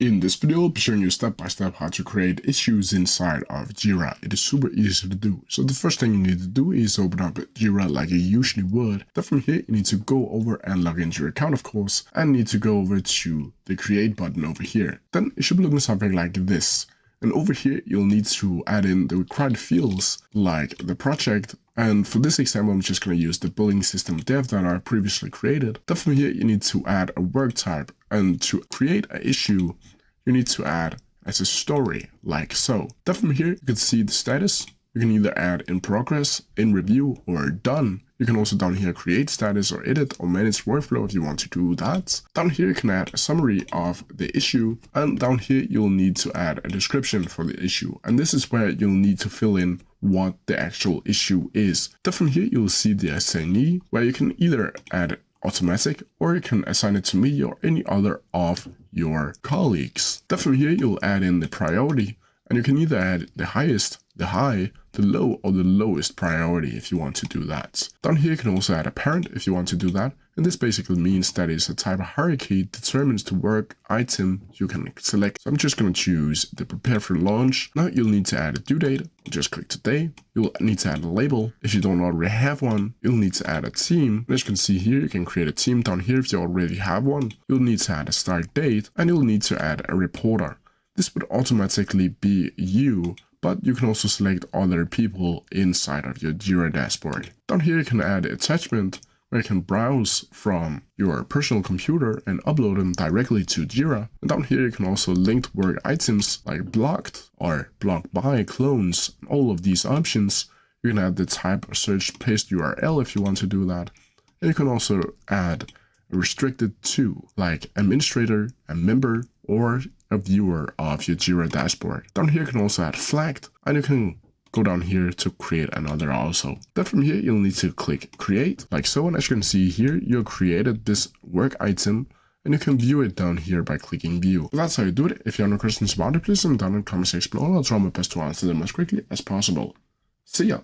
In this video, I'll be showing you step by step how to create issues inside of Jira. It is super easy to do. So the first thing you need to do is open up Jira like you usually would. Then from here, you need to go over and log into your account, of course, and need to go over to the create button over here. Then it should be looking something like this. And over here, you'll need to add in the required fields like the project. And for this example, I'm just going to use the billing system dev that I previously created. Then from here, you need to add a work type. And to create an issue, you need to add as a story, like so. Then from here, you can see the status. You can either add in progress, in review, or done. You can also down here create status or edit or manage workflow if you want to do that. Down here, you can add a summary of the issue. And down here, you'll need to add a description for the issue. And this is where you'll need to fill in what the actual issue is. Then from here, you'll see the assignee, where you can either add automatic or you can assign it to me or any other of your colleagues. Then from here, you'll add in the priority, and you can either add the highest, the high, the low, or the lowest priority if you want to do that. Down here, you can also add a parent if you want to do that. And this basically means that it's a type of hierarchy determines the work item you can select. So I'm just going to choose the prepare for launch. Now you'll need to add a due date. Just click today. You'll need to add a label. If you don't already have one, you'll need to add a team. As you can see here, you can create a team down here if you already have one. You'll need to add a start date, and you'll need to add a reporter. This would automatically be you, but you can also select other people inside of your Jira dashboard. Down here, you can add attachment, where you can browse from your personal computer and upload them directly to Jira. And down here, you can also link work items like blocked or blocked by clones. All of these options. You can add the type of search paste URL if you want to do that. And you can also add restricted to, like administrator, a member, or a viewer of your Jira dashboard. Down here, you can also add flagged, and you can go down here to create another also. Then from here, you'll need to click create, like so. And as you can see here, you created this work item, and you can view it down here by clicking view. So that's how you do it. If you have no questions about it, please leave them down in the comment section below. I'll try my best to answer them as quickly as possible. See ya!